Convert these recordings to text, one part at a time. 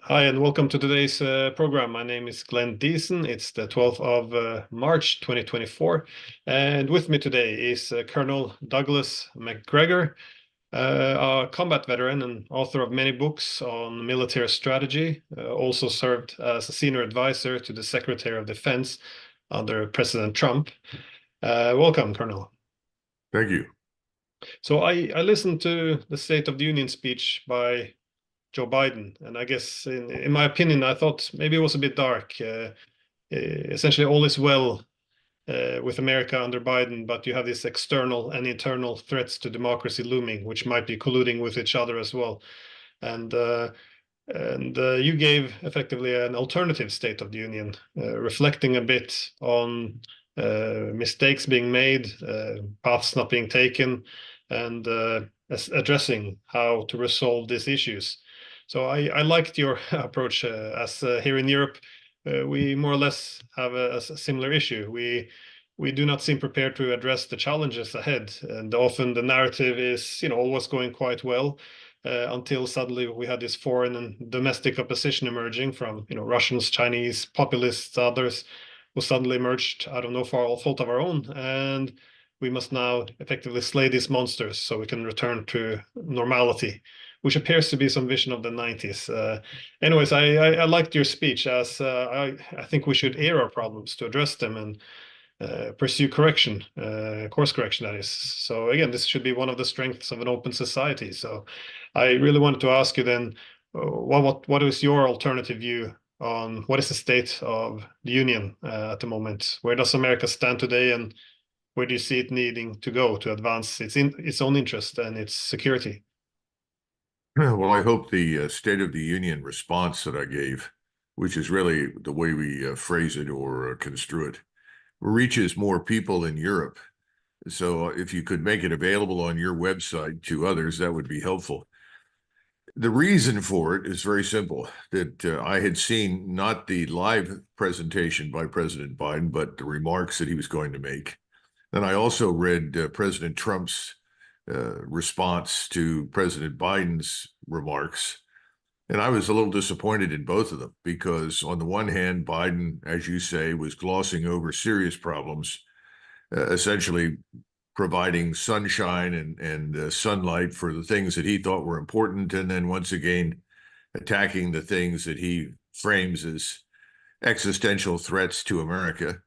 Hi, and welcome to today's program. My name is Glenn Deason. It's the 12th of March 2024. And with me today is Colonel Douglas Macgregor, a combat veteran and author of many books on military strategy, also served as a senior advisor to the Secretary of Defense under President Trump. Welcome, Colonel. Thank you. So I listened to the State of the Union speech by Joe Biden, and I guess, in my opinion, I thought maybe it was a bit dark. Essentially, all is well with America under Biden, but you have these external and internal threats to democracy looming, which might be colluding with each other as well. And you gave effectively an alternative State of the Union, reflecting a bit on mistakes being made, paths not being taken, and addressing how to resolve these issues. So I liked your approach, as here in Europe, we more or less have a similar issue. We do not seem prepared to address the challenges ahead, and often the narrative is, always going quite well, until suddenly we had this foreign and domestic opposition emerging from, Russians, Chinese, populists, others, who suddenly emerged, I don't know, for all fault of our own, and we must now effectively slay these monsters so we can return to normality, which appears to be some vision of the 90s. Anyways, I liked your speech, as I think we should air our problems to address them and pursue correction, course correction, that is. So again, this should be one of the strengths of an open society. So I really wanted to ask you then, what is your alternative view on what is the state of the union at the moment? Where does America stand today, and where do you see it needing to go to advance its own interest and its security? Well, I hope the State of the Union response that I gave, which is really the way we phrase it or construe it, reaches more people in Europe. So if you could make it available on your website to others, that would be helpful. The reason for it is very simple, that I had seen not the live presentation by President Biden, but the remarks that he was going to make. And I also read President Trump's response to President Biden's remarks. And I was a little disappointed in both of them because, on the one hand, Biden, as you say, was glossing over serious problems, essentially providing sunshine and sunlight for the things that he thought were important, and then once again attacking the things that he frames as existential threats to America.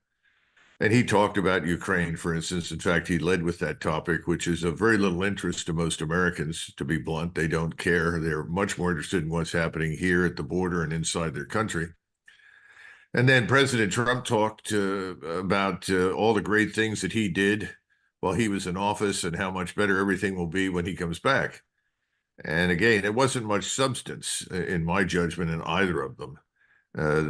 And he talked about Ukraine, for instance. In fact, he led with that topic, which is of very little interest to most Americans, to be blunt. They don't care. They're much more interested in what's happening here at the border and inside their country. And then President Trump talked about all the great things that he did while he was in office and how much better everything will be when he comes back. And again, it wasn't much substance, in my judgment, in either of them.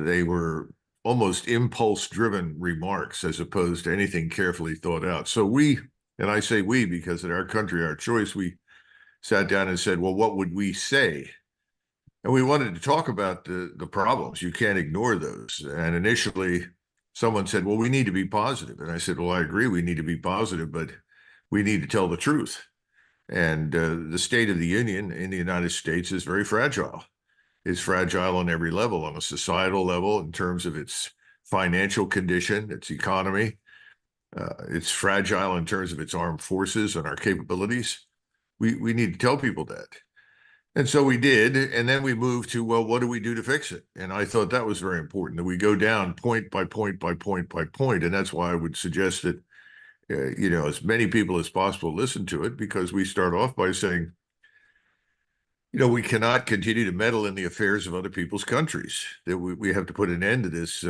They were almost impulse-driven remarks as opposed to anything carefully thought out. So we, and I say we because in our country, our choice, we sat down and said, well, what would we say? And we wanted to talk about the problems. You can't ignore those. And initially, someone said, well, we need to be positive. And I said, well, I agree, we need to be positive, but we need to tell the truth. And the State of the Union in the United States is very fragile. It's fragile on every level, on a societal level, in terms of its financial condition, its economy. It's fragile in terms of its armed forces and our capabilities. We need to tell people that. And so we did. And then we moved to, well, what do we do to fix it? And I thought that was very important, that we go down point by point by point by point. And that's why I would suggest that, as many people as possible listen to it, because we start off by saying, we cannot continue to meddle in the affairs of other people's countries, that we have to put an end to this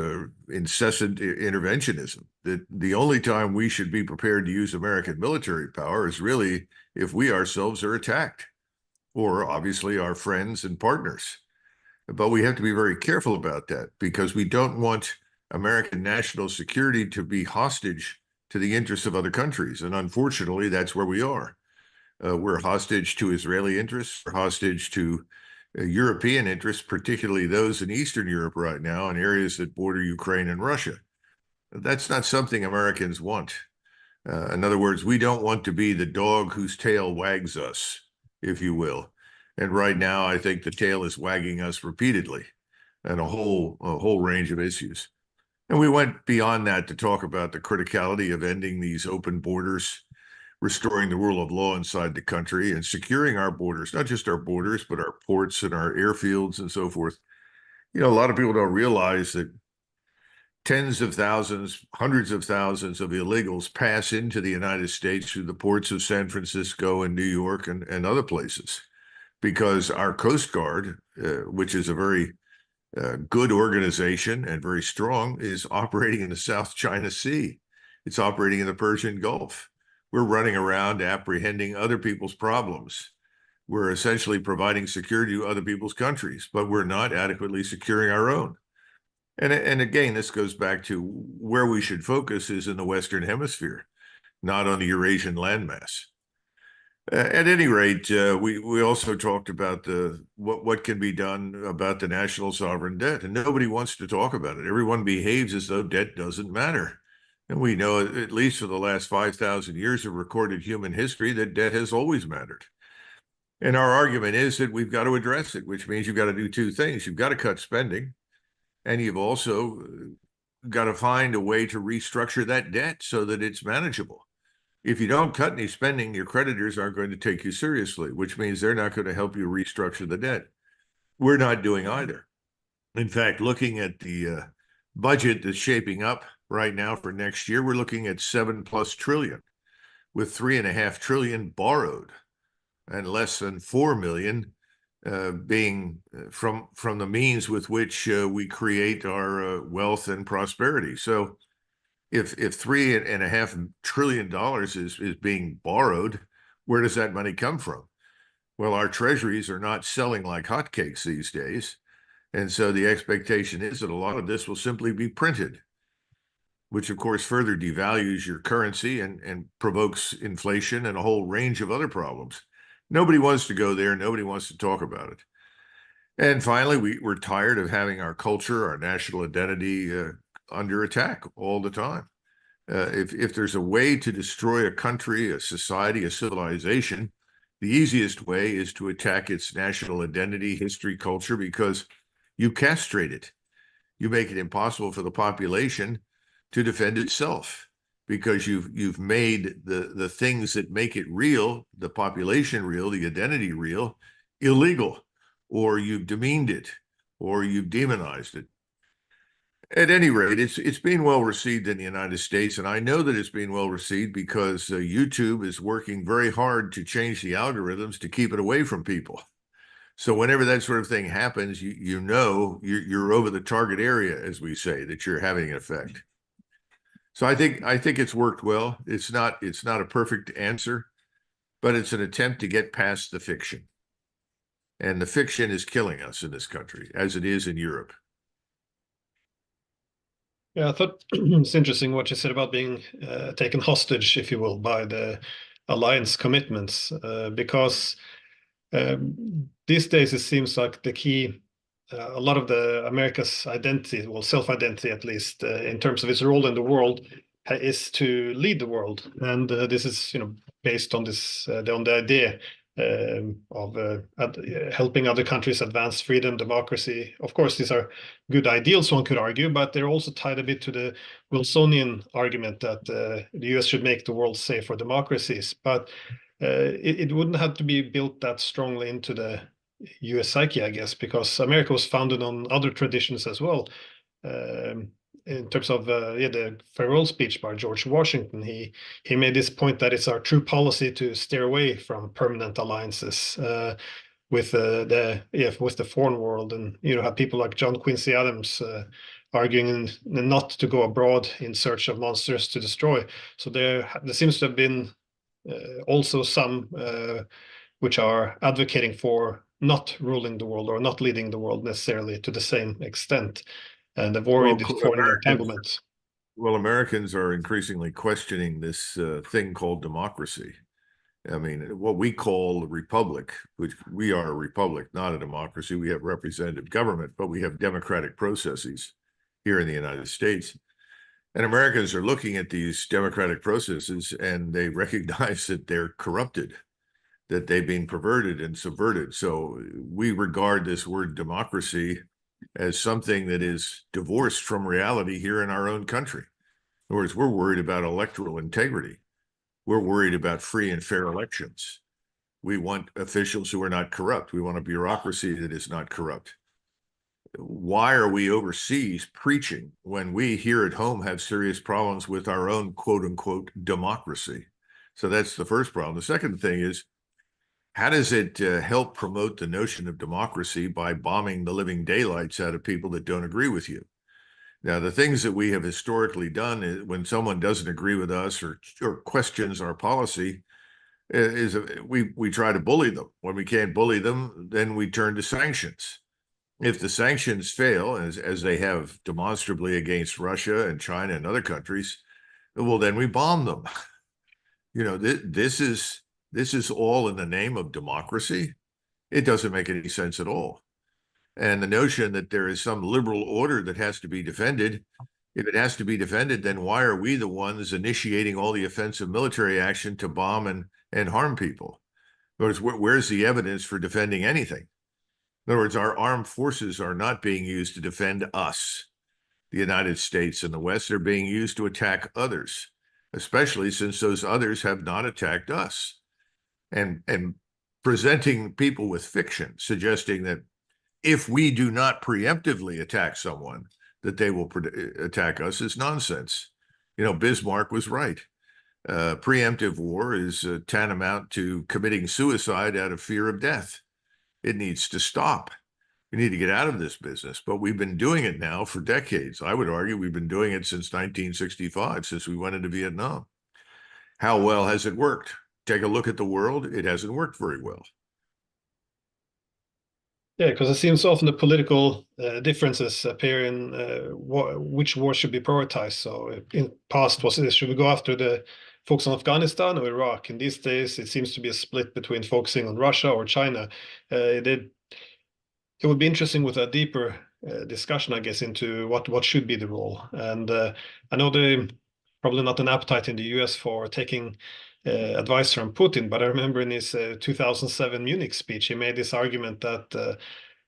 incessant interventionism, that the only time we should be prepared to use American military power is really if we ourselves are attacked, or obviously our friends and partners. But we have to be very careful about that because we don't want American national security to be hostage to the interests of other countries. And unfortunately, that's where we are. We're hostage to Israeli interests, we're hostage to European interests, particularly those in Eastern Europe right now, in areas that border Ukraine and Russia. That's not something Americans want. In other words, we don't want to be the dog whose tail wags us, if you will. And right now, I think the tail is wagging us repeatedly and a whole range of issues. And we went beyond that to talk about the criticality of ending these open borders, restoring the rule of law inside the country, and securing our borders, not just our borders, but our ports and our airfields and so forth. You know, a lot of people don't realize that tens of thousands, hundreds of thousands of illegals pass into the United States through the ports of San Francisco and New York and other places because our Coast Guard, which is a very good organization and very strong, is operating in the South China Sea. It's operating in the Persian Gulf. We're running around apprehending other people's problems. We're essentially providing security to other people's countries, but we're not adequately securing our own. And again, this goes back to where we should focus is in the Western Hemisphere, not on the Eurasian landmass. At any rate, we also talked about what can be done about the national sovereign debt, and nobody wants to talk about it. Everyone behaves as though debt doesn't matter. And we know, at least for the last 5,000 years of recorded human history, that debt has always mattered. And our argument is that we've got to address it, which means you've got to do two things. You've got to cut spending, and you've also got to find a way to restructure that debt so that it's manageable. If you don't cut any spending, your creditors aren't going to take you seriously, which means they're not going to help you restructure the debt. We're not doing either. In fact, looking at the budget that's shaping up right now for next year, we're looking at $7+ trillion, with $3.5 trillion borrowed and less than 4 million being from the means with which we create our wealth and prosperity. So if $3.5 trillion is being borrowed, where does that money come from? Well, our treasuries are not selling like hotcakes these days. And so the expectation is that a lot of this will simply be printed, which of course further devalues your currency and provokes inflation and a whole range of other problems. Nobody wants to go there. Nobody wants to talk about it. And finally, we're tired of having our culture, our national identity under attack all the time. If there's a way to destroy a country, a society, a civilization, the easiest way is to attack its national identity, history, culture, because you castrate it. You make it impossible for the population to defend itself because you've made the things that make it real, the population real, the identity real, illegal, or you've demeaned it, or you've demonized it. At any rate, it's being well received in the United States, and I know that it's being well received because YouTube is working very hard to change the algorithms to keep it away from people. So whenever that sort of thing happens, you know you're over the target area, as we say, that you're having an effect. So I think it's worked well. It's not a perfect answer, but it's an attempt to get past the fiction. And the fiction is killing us in this country, as it is in Europe. Yeah, I thought it's interesting what you said about being taken hostage, if you will, by the alliance commitments, because these days it seems like the key, a lot of the America's identity, well, self-identity at least, in terms of its role in the world, is to lead the world, and this is, based on this, on the idea of helping other countries advance freedom, democracy. Of course, these are good ideals, one could argue, but they're also tied a bit to the Wilsonian argument that the US should make the world safe for democracies. But it wouldn't have to be built that strongly into the US psyche, I guess, because America was founded on other traditions as well. In terms of the farewell speech by George Washington, he made this point that it's our true policy to steer away from permanent alliances with the foreign world, and have people like John Quincy Adams arguing not to go abroad in search of monsters to destroy. So there seems to have been also some which are advocating for not ruling the world or not leading the world necessarily to the same extent, and avoid foreign entanglements. Well, Americans are increasingly questioning this thing called democracy. I mean, what we call a republic, which we are a republic, not a democracy. We have representative government, but we have democratic processes here in the United States. And Americans are looking at these democratic processes and they recognize that they're corrupted. that they've been perverted and subverted. So we regard this word democracy as something that is divorced from reality here in our own country. In other words, we're worried about electoral integrity. We're worried about free and fair elections. We want officials who are not corrupt. We want a bureaucracy that is not corrupt. Why are we overseas preaching when we here at home have serious problems with our own quote unquote democracy? So that's the first problem. The second thing is, how does it help promote the notion of democracy by bombing the living daylights out of people that don't agree with you? Now, the things that we have historically done is when someone doesn't agree with us or questions our policy, is we try to bully them. When we can't bully them, then we turn to sanctions. If the sanctions fail, as they have demonstrably against Russia and China and other countries, well, then we bomb them. You know, this is all in the name of democracy. It doesn't make any sense at all. And the notion that there is some liberal order that has to be defended, if it has to be defended, then why are we the ones initiating all the offensive military action to bomb and harm people? In other words, where's the evidence for defending anything? In other words, our armed forces are not being used to defend us, the United States and the West. They're being used to attack others, especially since those others have not attacked us. And presenting people with fiction, suggesting that if we do not preemptively attack someone, that they will attack us, is nonsense. You know, Bismarck was right. Preemptive war is tantamount to committing suicide out of fear of death. It needs to stop. We need to get out of this business, but we've been doing it now for decades. I would argue we've been doing it since 1965, since we went into Vietnam. How well has it worked? Take a look at the world. It hasn't worked very well. Yeah, because it seems often the political differences appear in which war should be prioritized. So in past was should we go after the folks on Afghanistan or Iraq? In these days, it seems to be a split between focusing on Russia or China. It would be interesting with a deeper discussion, I guess, into what should be the role. And I know there probably not an appetite in the US for taking advice from Putin, but I remember in his 2007 Munich speech, he made this argument that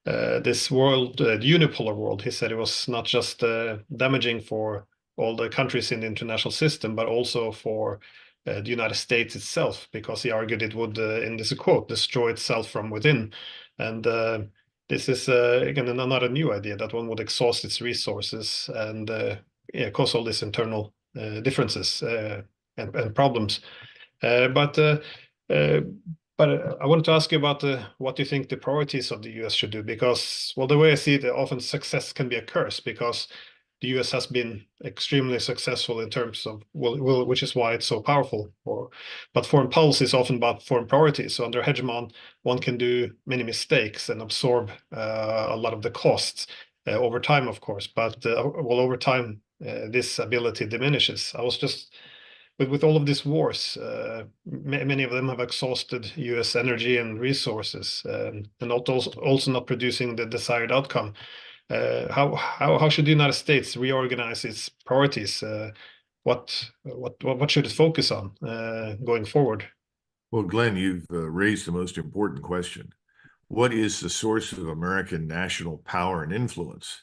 this world, the unipolar world, he said it was not just damaging for all the countries in the international system, but also for the United States itself, because he argued it would, in this quote, destroy itself from within. And this is, again, not a new idea that one would exhaust its resources and cause all these internal differences and problems. But I wanted to ask you about what you think the priorities of the US should do, because, well, the way I see it, often success can be a curse because the US has been extremely successful in terms of, which is why it's so powerful. But foreign policy is often about foreign priorities. So under hegemon, one can do many mistakes and absorb a lot of the costs over time, of course. But over time, this ability diminishes. I was just with all of these wars, many of them have exhausted U.S. energy and resources, and also not producing the desired outcome. How should the United States reorganize its priorities? What should it focus on going forward? Well, Glenn, you've raised the most important question. What is the source of American national power and influence?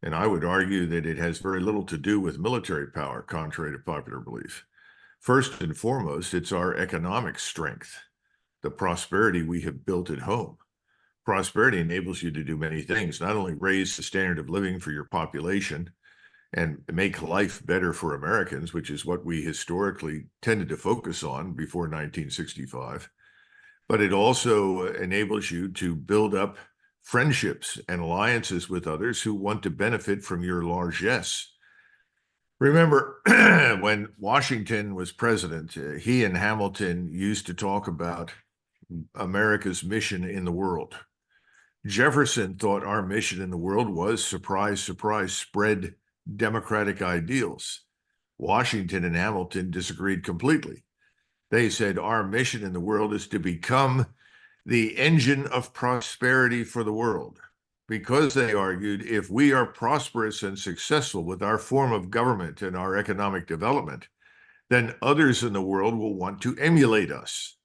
And I would argue that it has very little to do with military power, contrary to popular belief. First and foremost, it's our economic strength, the prosperity we have built at home. Prosperity enables you to do many things, not only raise the standard of living for your population and make life better for Americans, which is what we historically tended to focus on before 1965, but it also enables you to build up friendships and alliances with others who want to benefit from your largesse. Remember, when Washington was president, he and Hamilton used to talk about America's mission in the world. Jefferson thought our mission in the world was, surprise, surprise, spread democratic ideals. Washington and Hamilton disagreed completely. They said our mission in the world is to become the engine of prosperity for the world, because they argued if we are prosperous and successful with our form of government and our economic development, then others in the world will want to emulate us.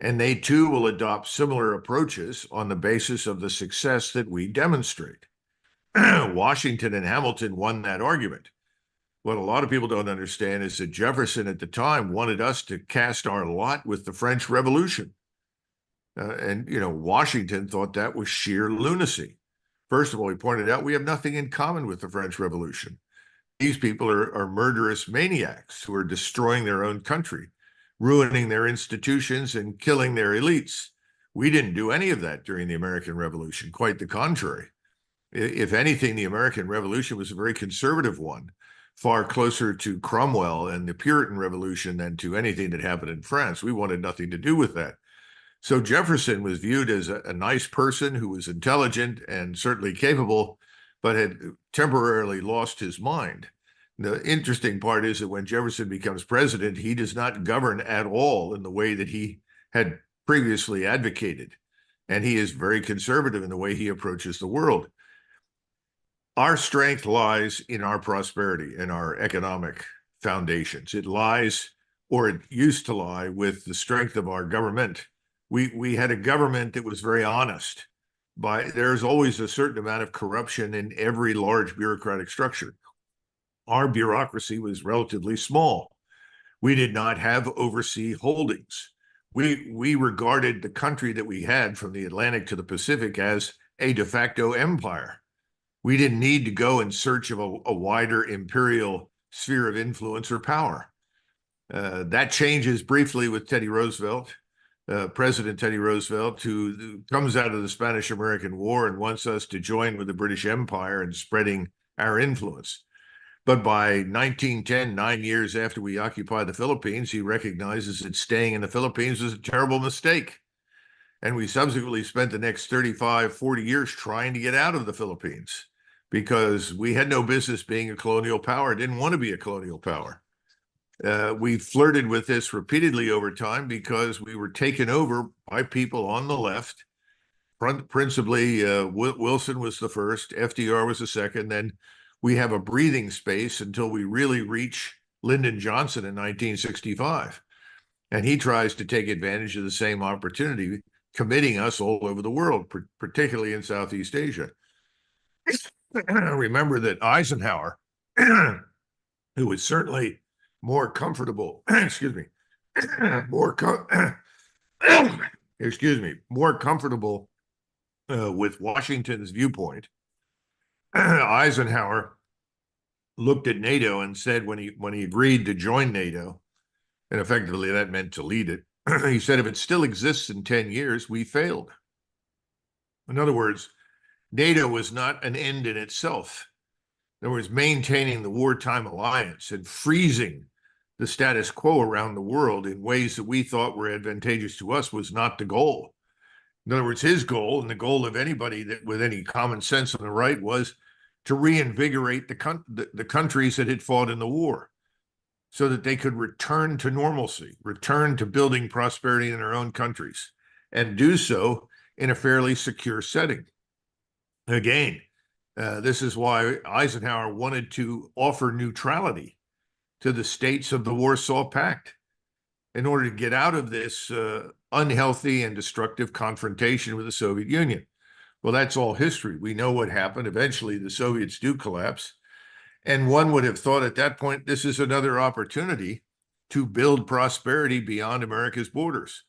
And they too will adopt similar approaches on the basis of the success that we demonstrate. Washington and Hamilton won that argument. What a lot of people don't understand is that Jefferson at the time wanted us to cast our lot with the French Revolution. And, Washington thought that was sheer lunacy. First of all, he pointed out we have nothing in common with the French Revolution. These people are murderous maniacs who are destroying their own country, ruining their institutions, and killing their elites. We didn't do any of that during the American Revolution, quite the contrary. If anything, the American Revolution was a very conservative one, far closer to Cromwell and the Puritan Revolution than to anything that happened in France. We wanted nothing to do with that. So Jefferson was viewed as a nice person who was intelligent and certainly capable, but had temporarily lost his mind. The interesting part is that when Jefferson becomes president, he does not govern at all in the way that he had previously advocated. And he is very conservative in the way he approaches the world. Our strength lies in our prosperity and our economic foundations. It lies, or it used to lie, with the strength of our government. We had a government that was very honest. There's always a certain amount of corruption in every large bureaucratic structure. Our bureaucracy was relatively small. We did not have overseas holdings. We regarded the country that we had from the Atlantic to the Pacific as a de facto empire. We didn't need to go in search of a wider imperial sphere of influence or power. That changes briefly with Teddy Roosevelt. President Teddy Roosevelt, who comes out of the Spanish-American War and wants us to join with the British Empire in spreading our influence. But by 1910, 9 years after we occupied the Philippines, he recognizes that staying in the Philippines was a terrible mistake. And we subsequently spent the next 35, 40 years trying to get out of the Philippines because we had no business being a colonial power, didn't want to be a colonial power. We flirted with this repeatedly over time because we were taken over by people on the left. Principally, Wilson was the first, FDR was the second. Then we have a breathing space until we really reach Lyndon Johnson in 1965. And he tries to take advantage of the same opportunity, committing us all over the world, particularly in Southeast Asia. Remember that Eisenhower, who was certainly more comfortable, more comfortable with Washington's viewpoint. Eisenhower looked at NATO and said when he agreed to join NATO, and effectively that meant to lead it, he said, if it still exists in 10 years, we failed. In other words, NATO was not an end in itself. In other words, maintaining the wartime alliance and freezing the status quo around the world in ways that we thought were advantageous to us was not the goal. In other words, his goal and the goal of anybody that with any common sense on the right was to reinvigorate the countries that had fought in the war so that they could return to normalcy, return to building prosperity in their own countries, and do so in a fairly secure setting. Again, this is why Eisenhower wanted to offer neutrality to the states of the Warsaw Pact in order to get out of this unhealthy and destructive confrontation with the Soviet Union. Well, that's all history. We know what happened. Eventually, the Soviets do collapse. And one would have thought at that point, this is another opportunity to build prosperity beyond America's borders.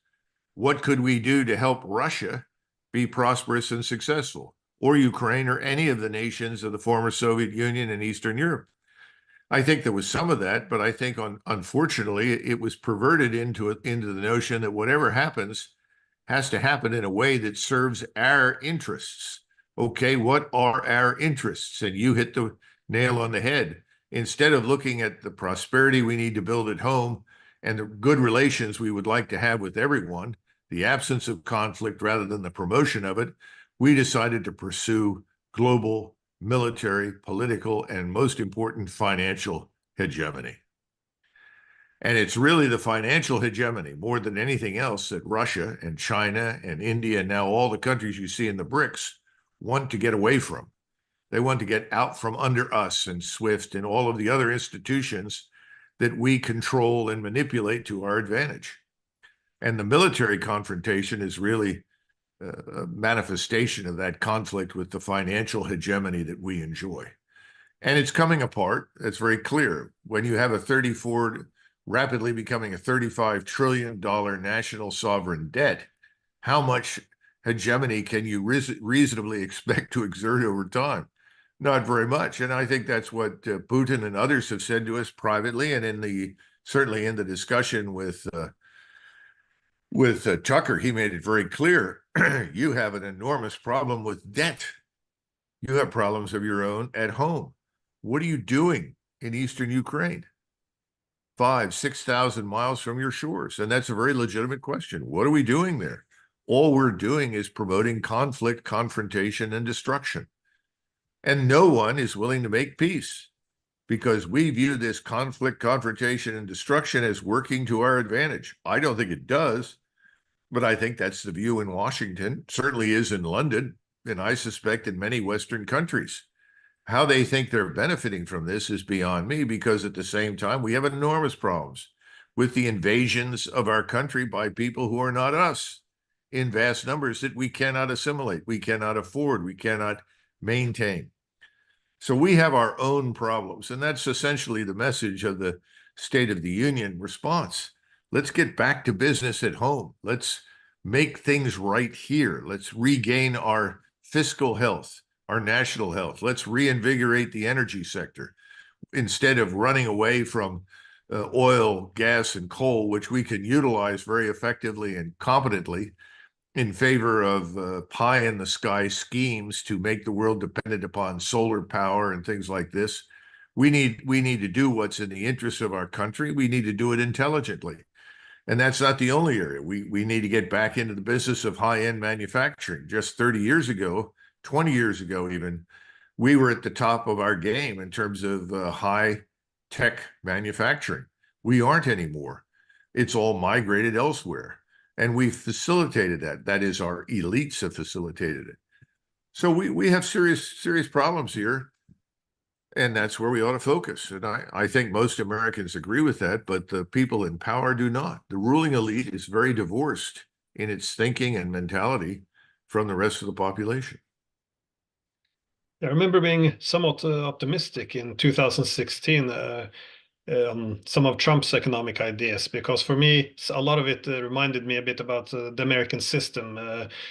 What could we do to help Russia be prosperous and successful, or Ukraine, or any of the nations of the former Soviet Union and Eastern Europe? I think there was some of that, but I think unfortunately it was perverted into the notion that whatever happens has to happen in a way that serves our interests. Okay, what are our interests? And you hit the nail on the head. Instead of looking at the prosperity we need to build at home and the good relations we would like to have with everyone, the absence of conflict rather than the promotion of it, we decided to pursue global military, political, and most important, financial hegemony. And it's really the financial hegemony, more than anything else, that Russia and China and India, and now all the countries you see in the BRICS, want to get away from. They want to get out from under us and SWIFT and all of the other institutions that we control and manipulate to our advantage. And the military confrontation is really a manifestation of that conflict with the financial hegemony that we enjoy. And it's coming apart. It's very clear. When you have rapidly becoming a $35 trillion national sovereign debt, how much hegemony can you reasonably expect to exert over time? Not very much. And I think that's what Putin and others have said to us privately, and certainly in the discussion with Tucker, he made it very clear. You have an enormous problem with debt. You have problems of your own at home. What are you doing in eastern Ukraine? 6,000 miles from your shores. And that's a very legitimate question. What are we doing there? All we're doing is promoting conflict, confrontation, and destruction. And no one is willing to make peace because we view this conflict, confrontation, and destruction as working to our advantage. I don't think it does, but I think that's the view in Washington, certainly is in London, and I suspect in many Western countries. How they think they're benefiting from this is beyond me, because at the same time, we have enormous problems with the invasions of our country by people who are not us in vast numbers that we cannot assimilate, we cannot afford, we cannot maintain. So we have our own problems, and that's essentially the message of the State of the Union response. Let's get back to business at home. Let's make things right here. Let's regain our fiscal health, our national health. Let's reinvigorate the energy sector instead of running away from oil, gas, and coal, which we can utilize very effectively and competently, in favor of pie-in-the-sky schemes to make the world dependent upon solar power and things like this. We need to do what's in the interest of our country. We need to do it intelligently. And that's not the only area. We need to get back into the business of high-end manufacturing. Just 30 years ago, 20 years ago even, we were at the top of our game in terms of high-tech manufacturing. We aren't anymore. It's all migrated elsewhere. And we've facilitated that. That is, our elites have facilitated it. So we have serious problems here. And that's where we ought to focus. And I think most Americans agree with that, but the people in power do not. The ruling elite is very divorced in its thinking and mentality from the rest of the population. I remember being somewhat optimistic in 2016 some of Trump's economic ideas, because for me, a lot of it reminded me a bit about the American system,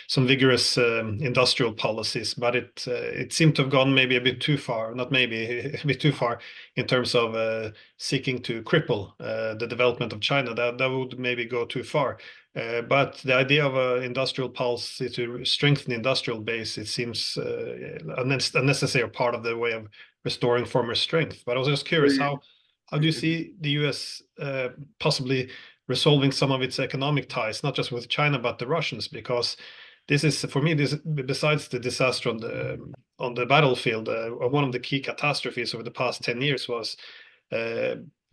some vigorous industrial policies, but it seemed to have gone maybe a bit too far, not maybe, a bit too far in terms of seeking to cripple the development of China. That would maybe go too far. But the idea of an industrial policy to strengthen the industrial base, it seems a necessary part of the way of restoring former strength. But I was just curious, how do you see the US possibly resolving some of its economic ties, not just with China, but the Russians? Because this is, for me, this, besides the disaster on the battlefield, one of the key catastrophes over the past 10 years was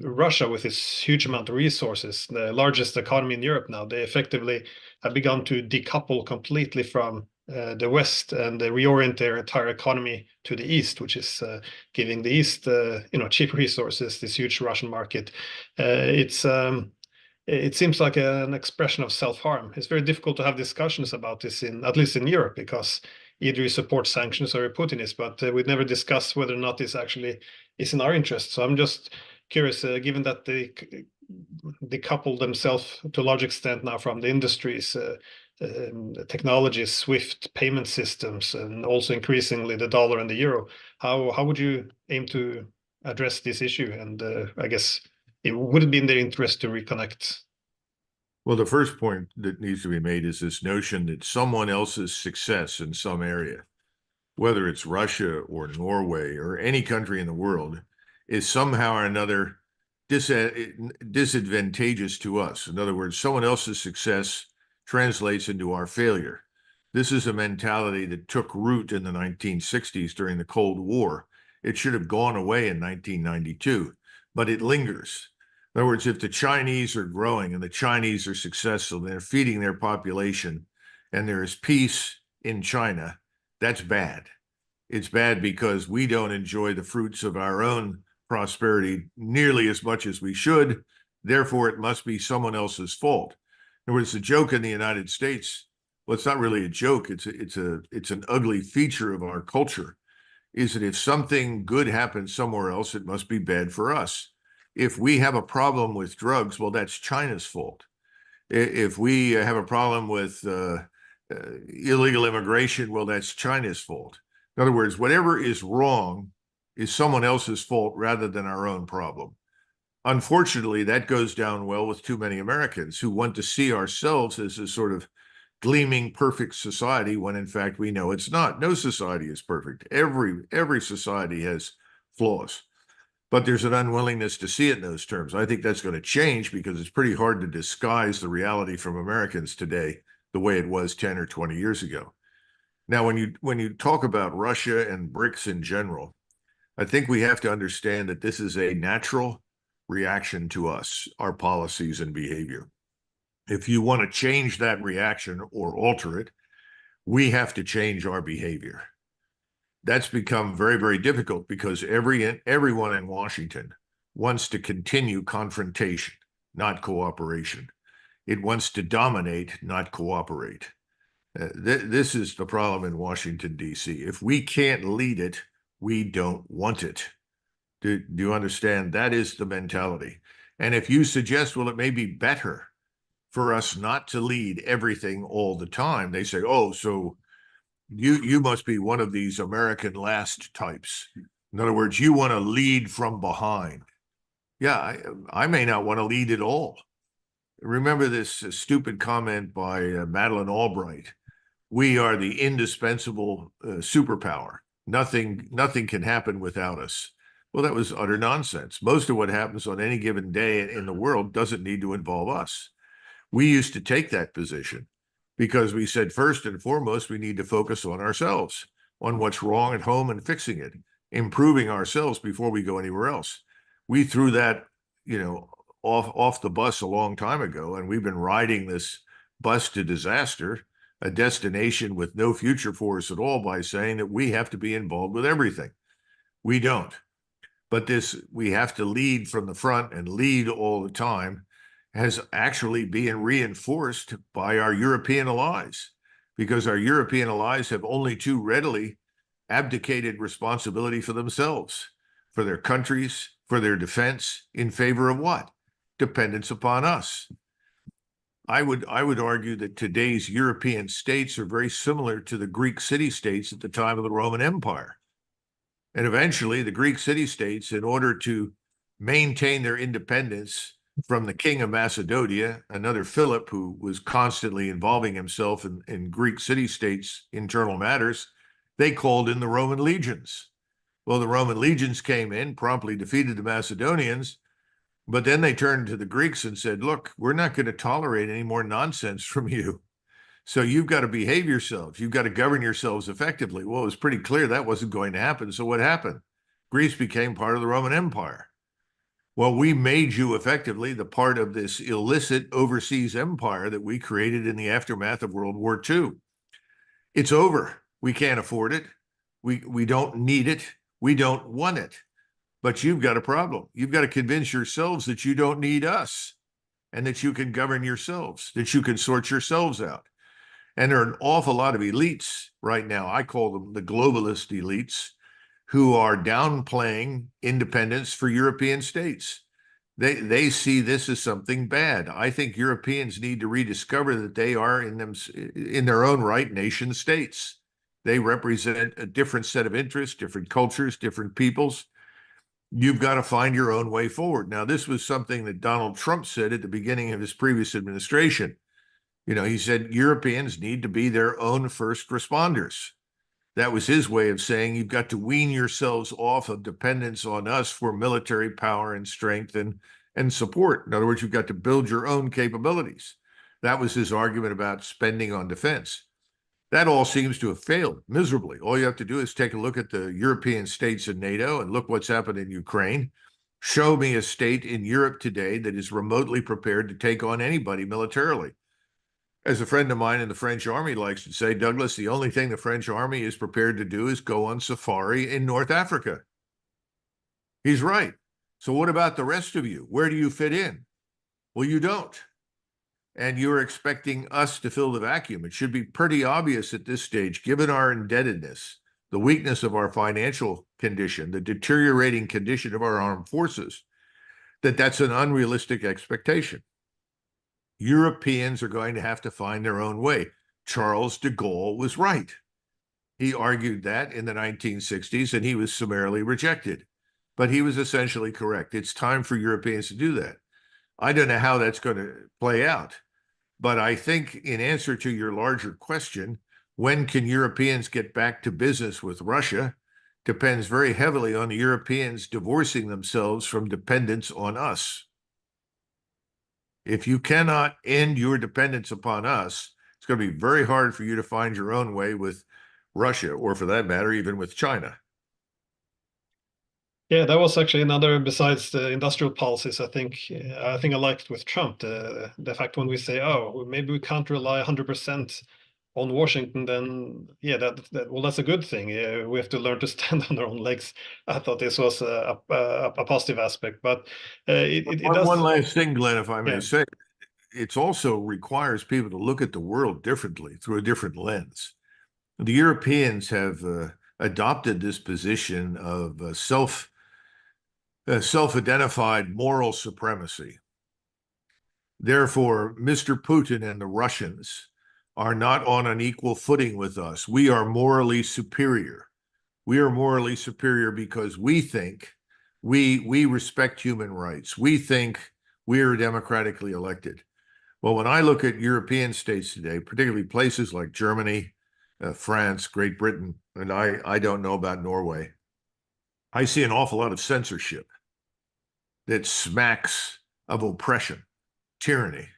Russia, with its huge amount of resources, the largest economy in Europe now. They effectively have begun to decouple completely from the West and reorient their entire economy to the East, which is giving the East, cheap resources, this huge Russian market. It seems like an expression of self-harm. It's very difficult to have discussions about this, at least in Europe, because either you support sanctions or you're Putinist, but we'd never discuss whether or not this actually is in our interest. So I'm just curious, given that they decouple themselves to a large extent now from the industries, technologies, SWIFT payment systems, and also increasingly the dollar and the euro, how would you aim to address this issue? And I guess it would be in their interest to reconnect. Well, the first point that needs to be made is this notion that someone else's success in some area, whether it's Russia or Norway or any country in the world, is somehow or another disadvantageous to us. In other words, someone else's success translates into our failure. This is a mentality that took root in the 1960s during the Cold War. It should have gone away in 1992, but it lingers. In other words, if the Chinese are growing and the Chinese are successful, they're feeding their population, and there is peace in China, that's bad. It's bad because we don't enjoy the fruits of our own prosperity nearly as much as we should. Therefore, it must be someone else's fault. other words, the joke in the United States, well, it's not really a joke. It's an ugly feature of our culture, is that if something good happens somewhere else, it must be bad for us. If we have a problem with drugs, well, that's China's fault. If we have a problem with illegal immigration, well, that's China's fault. In other words, whatever is wrong is someone else's fault rather than our own problem. Unfortunately, that goes down well with too many Americans who want to see ourselves as a sort of gleaming perfect society when in fact we know it's not. No society is perfect. Every society has flaws, but there's an unwillingness to see it in those terms. I think that's going to change because it's pretty hard to disguise the reality from Americans today the way it was 10 or 20 years ago. Now, when you talk about Russia and BRICS in general, I think we have to understand that this is a natural reaction to us, our policies and behavior. If you want to change that reaction or alter it, we have to change our behavior. That's become very, very difficult because everyone in Washington wants to continue confrontation, not cooperation. It wants to dominate, not cooperate. This is the problem in Washington, D.C. If we can't lead it, we don't want it. Do you understand? That is the mentality. And if you suggest, well, it may be better for us not to lead everything all the time, they say, oh, so you must be one of these American last types. In other words, you want to lead from behind. Yeah, I may not want to lead at all. Remember this stupid comment by Madeleine Albright. We are the indispensable superpower. Nothing can happen without us. Well, that was utter nonsense. Most of what happens on any given day in the world doesn't need to involve us. We used to take that position because we said, first and foremost, we need to focus on ourselves, on what's wrong at home and fixing it, improving ourselves before we go anywhere else. We threw that, off the bus a long time ago, and we've been riding this bus to disaster, a destination with no future for us at all, by saying that we have to be involved with everything. We don't. But this, we have to lead from the front and lead all the time, has actually been reinforced by our European allies, because our European allies have only too readily abdicated responsibility for themselves, for their countries, for their defense, in favor of what? Dependence upon us. I would argue that today's European states are very similar to the Greek city-states at the time of the Roman Empire. And eventually the Greek city-states, in order to maintain their independence from the king of Macedonia, another Philip who was constantly involving himself in Greek city-states' internal matters, they called in the Roman legions. Well, the Roman legions came in, promptly defeated the Macedonians, but then they turned to the Greeks and said, look, we're not going to tolerate any more nonsense from you. So you've got to behave yourselves. You've got to govern yourselves effectively. Well, it was pretty clear that wasn't going to happen. So what happened? Greece became part of the Roman Empire. Well, we made you effectively the part of this illicit overseas empire that we created in the aftermath of World War II. It's over. We can't afford it. We don't need it. We don't want it. But you've got a problem. You've got to convince yourselves that you don't need us and that you can govern yourselves, that you can sort yourselves out. And there are an awful lot of elites right now, I call them the globalist elites, who are downplaying independence for European states. They see this as something bad. I think Europeans need to rediscover that they are in their own right nation states. They represent a different set of interests, different cultures, different peoples. You've got to find your own way forward. Now, this was something that Donald Trump said at the beginning of his previous administration. He said Europeans need to be their own first responders. That was his way of saying you've got to wean yourselves off of dependence on us for military power and strength and support. In other words, you've got to build your own capabilities. That was his argument about spending on defense. That all seems to have failed miserably. All you have to do is take a look at the European states in NATO and look what's happened in Ukraine. Show me a state in Europe today that is remotely prepared to take on anybody militarily. As a friend of mine in the French army likes to say, Douglas, the only thing the French army is prepared to do is go on safari in North Africa. He's right. So what about the rest of you? Where do you fit in? Well, you don't. and you're expecting us to fill the vacuum. It should be pretty obvious at this stage, given our indebtedness, the weakness of our financial condition, the deteriorating condition of our armed forces, that that's an unrealistic expectation. Europeans are going to have to find their own way. Charles de Gaulle was right. He argued that in the 1960s, and he was summarily rejected. But he was essentially correct. It's time for Europeans to do that. I don't know how that's going to play out. But I think in answer to your larger question, when can Europeans get back to business with Russia, depends very heavily on the Europeans divorcing themselves from dependence on us. If you cannot end your dependence upon us, it's going to be very hard for you to find your own way with Russia, or for that matter, even with China. Yeah, that was actually another, besides the industrial policies, I think I liked with Trump, the fact when we say, oh, maybe we can't rely 100% on Washington, then yeah, well, that's a good thing. We have to learn to stand on our own legs. I thought this was a positive aspect, but it does. One last thing, Glenn, if I may Yeah. say, it also requires people to look at the world differently through a different lens. The Europeans have adopted this position of self-identified moral supremacy. Therefore, Mr. Putin and the Russians are not on an equal footing with us. We are morally superior. We are morally superior because we think we respect human rights. We think we are democratically elected. Well, when I look at European states today, particularly places like Germany, France, Great Britain, and I don't know about Norway, I see an awful lot of censorship that smacks of oppression, tyranny.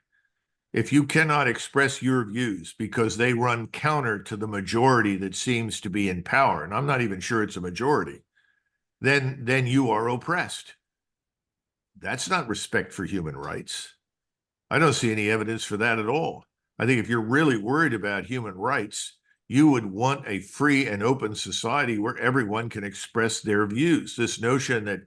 If you cannot express your views because they run counter to the majority that seems to be in power, and I'm not even sure it's a majority, then you are oppressed. That's not respect for human rights. I don't see any evidence for that at all. I think if you're really worried about human rights, you would want a free and open society where everyone can express their views. This notion that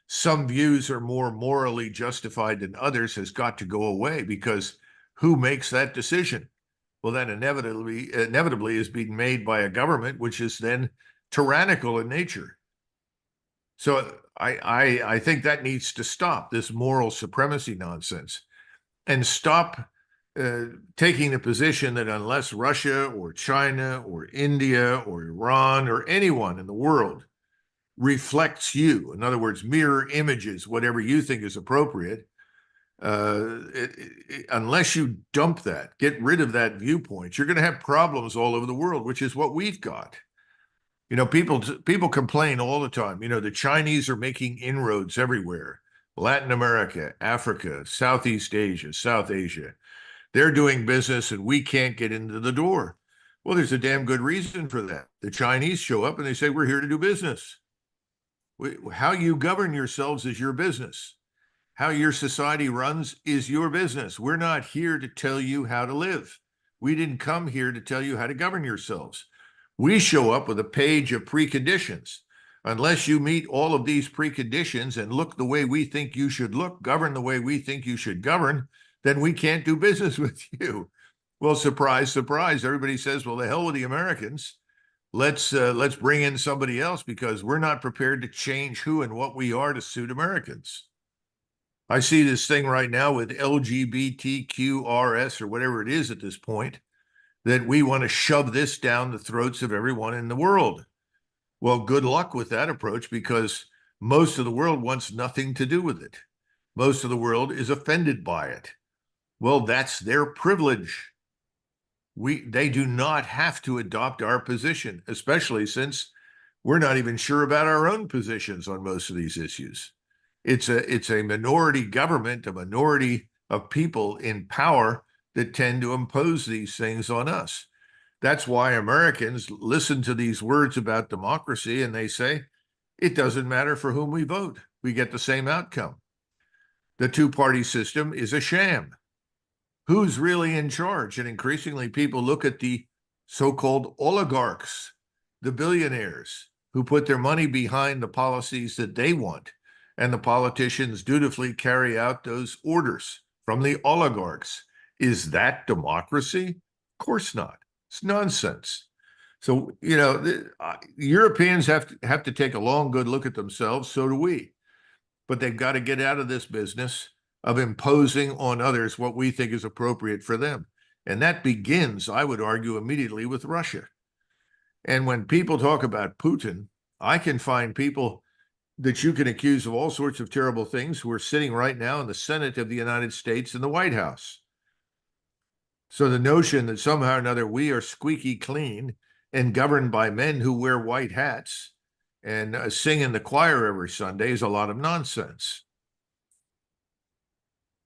some views are more morally justified than others has got to go away, because who makes that decision? Well, that inevitably is being made by a government which is then tyrannical in nature. So I think that needs to stop, this moral supremacy nonsense, and stop taking the position that unless Russia or China or India or Iran or anyone in the world reflects you, in other words, mirror images, whatever you think is appropriate, unless you dump that, get rid of that viewpoint, you're going to have problems all over the world, which is what we've got. You know, people complain all the time. You know, the Chinese are making inroads everywhere. Latin America, Africa, Southeast Asia, South Asia. They're doing business and we can't get into the door. Well, there's a damn good reason for that. The Chinese show up and they say, we're here to do business. How you govern yourselves is your business. How your society runs is your business. We're not here to tell you how to live. We didn't come here to tell you how to govern yourselves. We show up with a page of preconditions. Unless you meet all of these preconditions and look the way we think you should look, govern the way we think you should govern, then we can't do business with you. Well, surprise, surprise. Everybody says, well, the hell with the Americans. Let's bring in somebody else because we're not prepared to change who and what we are to suit Americans. I see this thing right now with LGBTQRS or whatever it is at this point, that we want to shove this down the throats of everyone in the world. Well, good luck with that approach, because most of the world wants nothing to do with it. Most of the world is offended by it. Well, that's their privilege. They do not have to adopt our position, especially since we're not even sure about our own positions on most of these issues. It's a minority government, a minority of people in power that tend to impose these things on us. That's why Americans listen to these words about democracy and they say, it doesn't matter for whom we vote. We get the same outcome. The two-party system is a sham. Who's really in charge? And increasingly, people look at the so-called oligarchs, the billionaires who put their money behind the policies that they want. And the politicians dutifully carry out those orders from the oligarchs. Is that democracy? Of course not. It's nonsense. So, you know, Europeans have to take a long, good look at themselves. So do we. But they've got to get out of this business of imposing on others what we think is appropriate for them. And that begins, I would argue, immediately with Russia. And when people talk about Putin, I can find people that you can accuse of all sorts of terrible things who are sitting right now in the Senate of the United States in the White House. So the notion that somehow or another we are squeaky clean and governed by men who wear white hats and sing in the choir every Sunday is a lot of nonsense.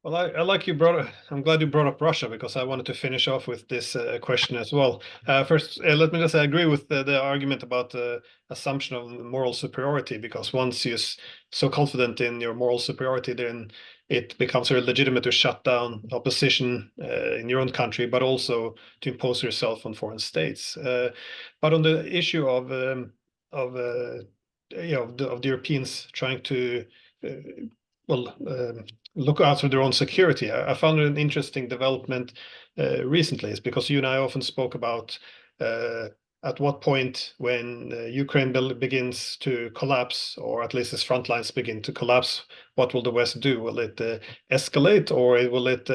Well, I'm glad you brought up Russia because I wanted to finish off with this question as well. First, let me just say I agree with the argument about the assumption of moral superiority, because once you're so confident in your moral superiority, then it becomes very legitimate to shut down opposition in your own country, but also to impose yourself on foreign states. But on the issue of the Europeans trying to well, look out for their own security. I found an interesting development recently, is because you and I often spoke about at what point when Ukraine begins to collapse, or at least its front lines begin to collapse, what will the West do? Will it escalate, or will it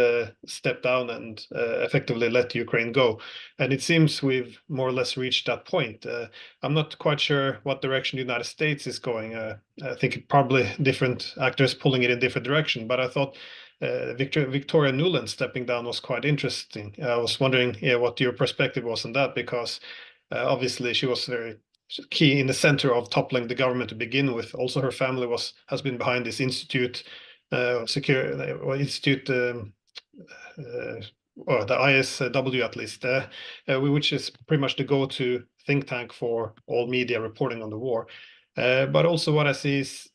step down and effectively let Ukraine go? And it seems we've more or less reached that point. I'm not quite sure what direction the United States is going. I think probably different actors pulling it in different direction, but I thought Victoria Nuland stepping down was quite interesting. I was wondering what your perspective was on that, because obviously she was very key in the center of toppling the government to begin with. Also, her family has been behind this institute, institute, or the ISW at least, which is pretty much the go-to think tank for all media reporting on the war. But also what I see is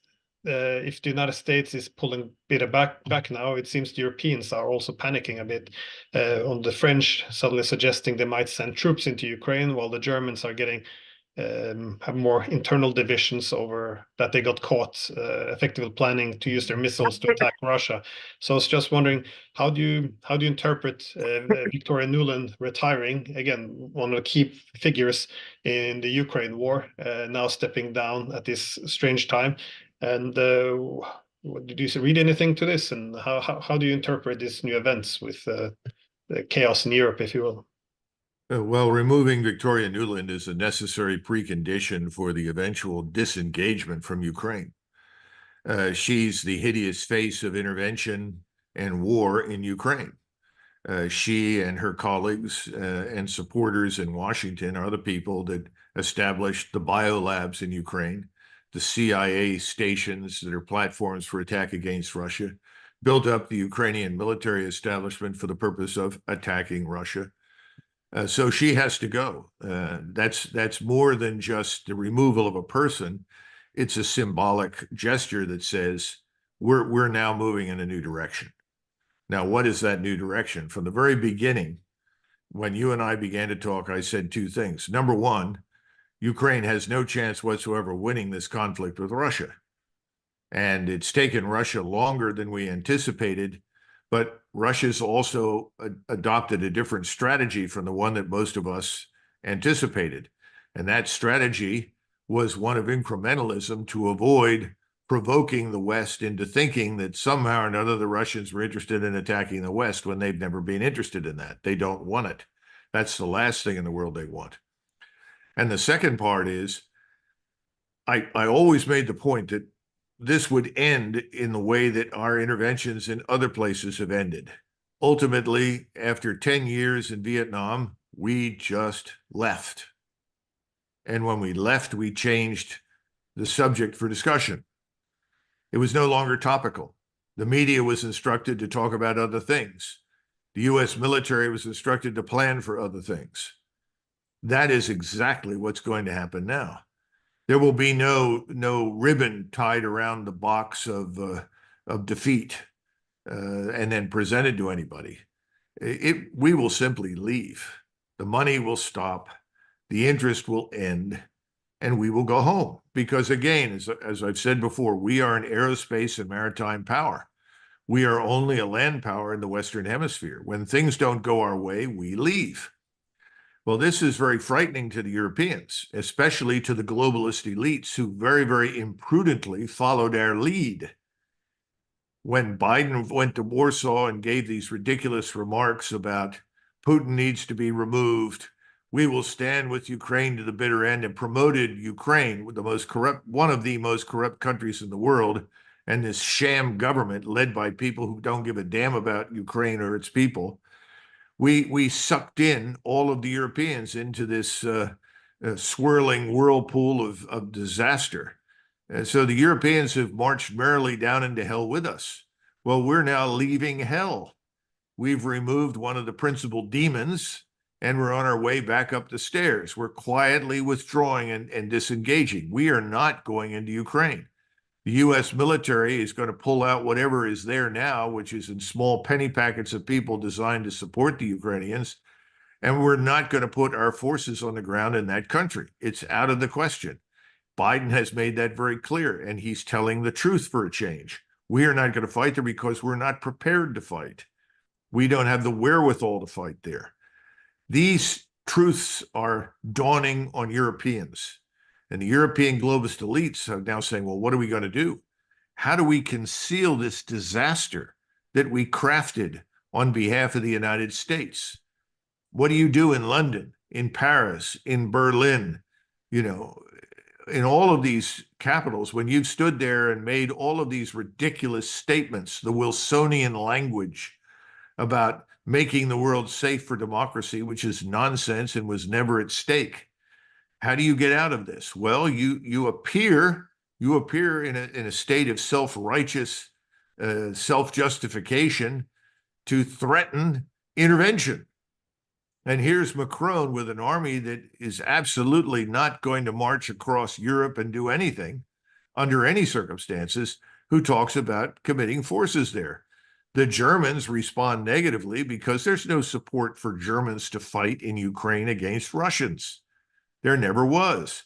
if the United States is pulling a bit back now, it seems the Europeans are also panicking a bit. On the French suddenly suggesting they might send troops into Ukraine, while the Germans are getting have more internal divisions over that they got caught effectively planning to use their missiles to attack Russia. So I was just wondering, how do you interpret Victoria Nuland retiring, again, one of the key figures in the Ukraine war, now stepping down at this strange time? And did you read anything to this? And how do you interpret these new events with the chaos in Europe, if you will? Well, removing Victoria Nuland is a necessary precondition for the eventual disengagement from Ukraine. She's the hideous face of intervention and war in Ukraine. She and her colleagues and supporters in Washington are the people that established the biolabs in Ukraine, the CIA stations that are platforms for attack against Russia, built up the Ukrainian military establishment for the purpose of attacking Russia. So she has to go. That's more than just the removal of a person. It's a symbolic gesture that says we're now moving in a new direction. Now, what is that new direction? From the very beginning, when you and I began to talk, I said two things. Number one, Ukraine has no chance whatsoever winning this conflict with Russia. And it's taken Russia longer than we anticipated, but Russia's also adopted a different strategy from the one that most of us anticipated. And that strategy was one of incrementalism to avoid provoking the West into thinking that somehow or another the Russians were interested in attacking the West when they've never been interested in that. They don't want it. That's the last thing in the world they want. And the second part is, I always made the point that this would end in the way that our interventions in other places have ended. Ultimately, after 10 years in Vietnam, we just left. And when we left, we changed the subject for discussion. It was no longer topical. The media was instructed to talk about other things. The US military was instructed to plan for other things. That is exactly what's going to happen now. There will be no ribbon tied around the box of defeat and then presented to anybody. We will simply leave. The money will stop. The interest will end, and we will go home. Because again, as I've said before, we are an aerospace and maritime power. We are only a land power in the Western Hemisphere. When things don't go our way, we leave. Well, this is very frightening to the Europeans, especially to the globalist elites who very, very imprudently followed our lead. When Biden went to Warsaw and gave these ridiculous remarks about Putin needs to be removed, we will stand with Ukraine to the bitter end, and promoted Ukraine, the most corrupt, one of the most corrupt countries in the world, and this sham government led by people who don't give a damn about Ukraine or its people. We sucked in all of the Europeans into this swirling whirlpool of disaster. And so the Europeans have marched merrily down into hell with us. Well, we're now leaving hell. We've removed one of the principal demons, and we're on our way back up the stairs. We're quietly withdrawing and disengaging. We are not going into Ukraine. The U.S. military is going to pull out whatever is there now, which is in small penny packets of people designed to support the Ukrainians. And we're not going to put our forces on the ground in that country. It's out of the question. Biden has made that very clear, and he's telling the truth for a change. We are not going to fight there because we're not prepared to fight. We don't have the wherewithal to fight there. These truths are dawning on Europeans. And the European globalist elites are now saying, well, what are we going to do? How do we conceal this disaster that we crafted on behalf of the United States? What do you do in London, in Paris, in Berlin, in all of these capitals, when you've stood there and made all of these ridiculous statements, the Wilsonian language about making the world safe for democracy, which is nonsense and was never at stake? How do you get out of this? Well, you appear in a state of self-righteous self-justification to threaten intervention. And here's Macron with an army that is absolutely not going to march across Europe and do anything under any circumstances, who talks about committing forces there. The Germans respond negatively because there's no support for Germans to fight in Ukraine against Russians. There never was.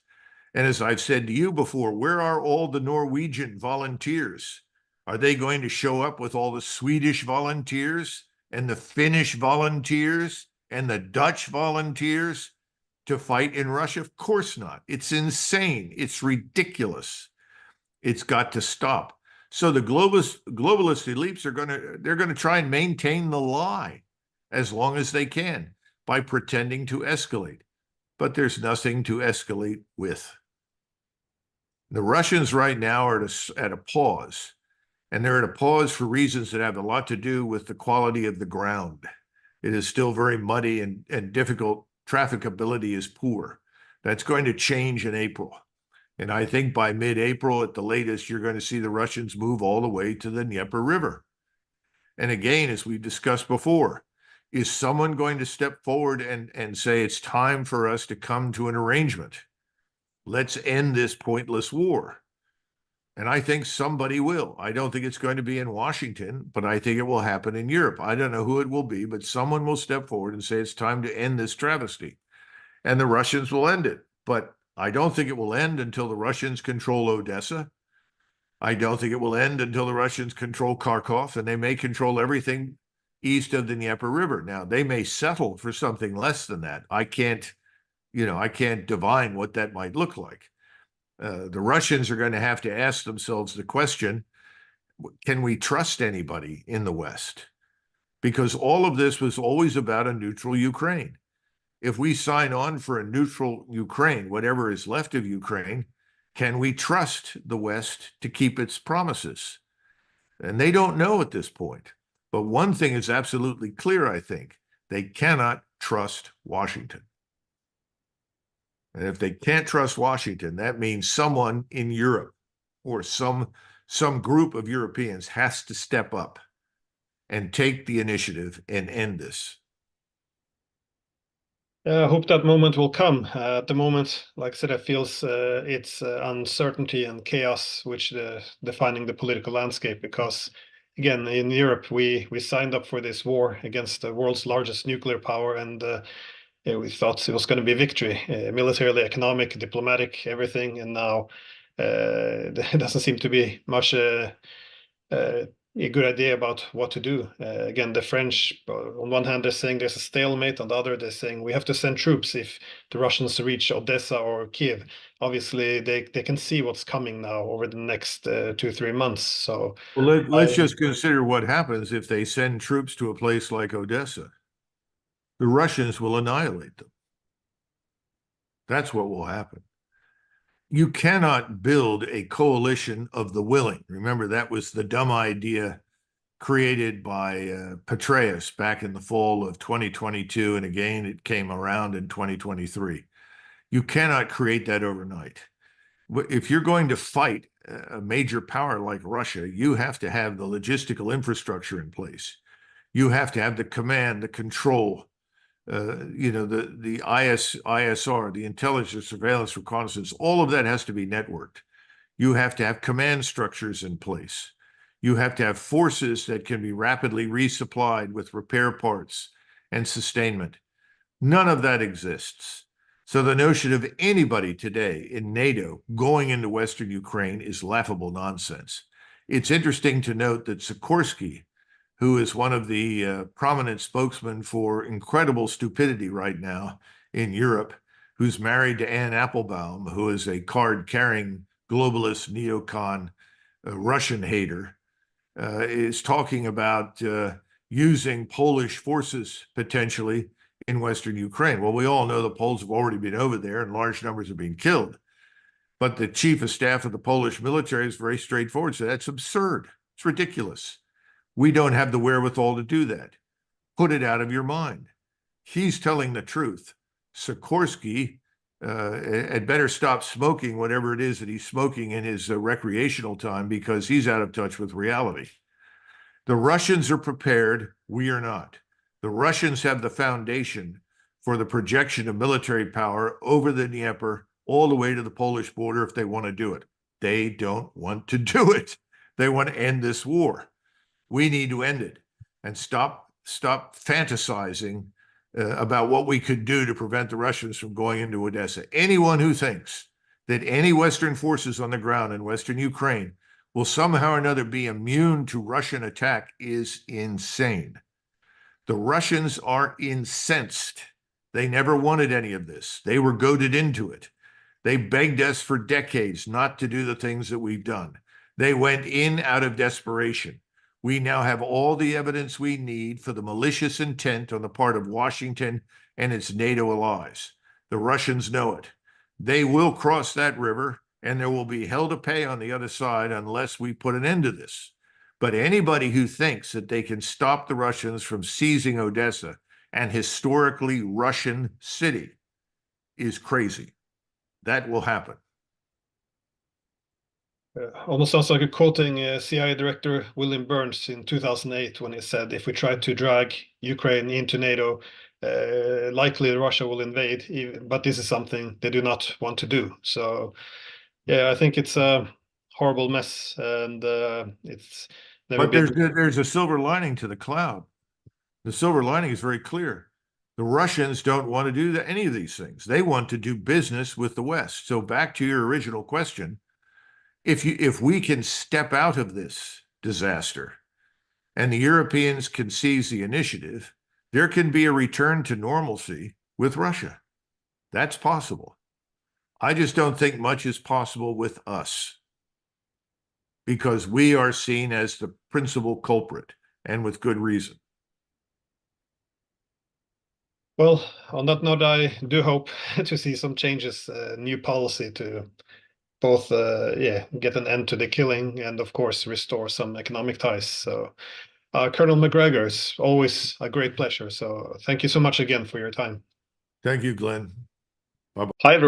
And as I've said to you before, where are all the Norwegian volunteers? Are they going to show up with all the Swedish volunteers and the Finnish volunteers and the Dutch volunteers to fight in Russia? Of course not. It's insane. It's ridiculous. It's got to stop. So the globalist elites they're going to try and maintain the lie as long as they can by pretending to escalate. But there's nothing to escalate with. The Russians right now are at a pause, and they're at a pause for reasons that have a lot to do with the quality of the ground. It is still very muddy and difficult. Trafficability is poor. That's going to change in April. And I think by mid-April at the latest, you're going to see the Russians move all the way to the Dnieper River. And again, as we discussed before, is someone going to step forward and say it's time for us to come to an arrangement? Let's end this pointless war. And I think somebody will. I don't think it's going to be in Washington, but I think it will happen in Europe. I don't know who it will be, but someone will step forward and say it's time to end this travesty. And the Russians will end it. But I don't think it will end until the Russians control Odessa. I don't think it will end until the Russians control Kharkov, and they may control everything east of the Dnieper River. Now, they may settle for something less than that. I can't divine what that might look like. The Russians are going to have to ask themselves the question, can we trust anybody in the West? Because all of this was always about a neutral Ukraine. If we sign on for a neutral Ukraine, whatever is left of Ukraine, can we trust the West to keep its promises? And they don't know at this point. But one thing is absolutely clear, I think. They cannot trust Washington. And if they can't trust Washington, that means someone in Europe or some group of Europeans has to step up and take the initiative and end this. I hope that moment will come. At the moment, like I said, it feels it's uncertainty and chaos which defining the political landscape. Because again, in Europe, we signed up for this war against the world's largest nuclear power, and we thought it was going to be victory, militarily, economic, diplomatic, everything. And now there doesn't seem to be much a good idea about what to do. Again, the French, on one hand, they're saying there's a stalemate. On the other, they're saying we have to send troops if the Russians reach Odessa or Kiev. Obviously, they can see what's coming now over the next 2 3 months. So Well, let's just consider what happens if they send troops to a place like Odessa. The Russians will annihilate them. That's what will happen. You cannot build a coalition of the willing. Remember, that was the dumb idea created by Petraeus back in the fall of 2022. And again, it came around in 2023. You cannot create that overnight. If you're going to fight a major power like Russia, you have to have the logistical infrastructure in place. You have to have the command, the control, the ISR, the intelligence, surveillance, reconnaissance, all of that has to be networked. You have to have command structures in place. You have to have forces that can be rapidly resupplied with repair parts and sustainment. None of that exists. So the notion of anybody today in NATO going into Western Ukraine is laughable nonsense. It's interesting to note that Sikorsky, who is one of the prominent spokesmen for incredible stupidity right now in Europe, who's married to Anne Applebaum, who is a card-carrying globalist neocon Russian hater, is talking about using Polish forces potentially in Western Ukraine. Well, we all know the Poles have already been over there and large numbers have been killed. But the chief of staff of the Polish military is very straightforward. So that's absurd. It's ridiculous. We don't have the wherewithal to do that. Put it out of your mind. He's telling the truth. Sikorsky had better stop smoking whatever it is that he's smoking in his recreational time, because he's out of touch with reality. The Russians are prepared. We are not. The Russians have the foundation for the projection of military power over the Dnieper all the way to the Polish border if they want to do it. They don't want to do it. They want to end this war. We need to end it and stop fantasizing about what we could do to prevent the Russians from going into Odessa. Anyone who thinks that any Western forces on the ground in Western Ukraine will somehow or another be immune to Russian attack is insane. The Russians are incensed. They never wanted any of this. They were goaded into it. They begged us for decades not to do the things that we've done. They went in out of desperation. We now have all the evidence we need for the malicious intent on the part of Washington and its NATO allies. The Russians know it. They will cross that river, and there will be hell to pay on the other side unless we put an end to this. But anybody who thinks that they can stop the Russians from seizing Odessa, an historically Russian city, is crazy. That will happen. Almost sounds like a quoting CIA Director William Burns in 2008 when he said, if we try to drag Ukraine into NATO, likely Russia will invade, but this is something they do not want to do. So, yeah, I think it's a horrible mess, and it's never But been. there's a silver lining to the cloud. The silver lining is very clear. The Russians don't want to do any of these things. They want to do business with the West. So back to your original question, if we can step out of this disaster and the Europeans can seize the initiative, there can be a return to normalcy with Russia. That's possible. I just don't think much is possible with us, because we are seen as the principal culprit, and with good reason. Well, on that note, I do hope to see some changes, new policy to both, get an end to the killing and, of course, restore some economic ties. So, Colonel Macgregor, it's always a great pleasure. So, thank you so much again for your time. Thank you, Glenn. Bye-bye. Hi, everyone.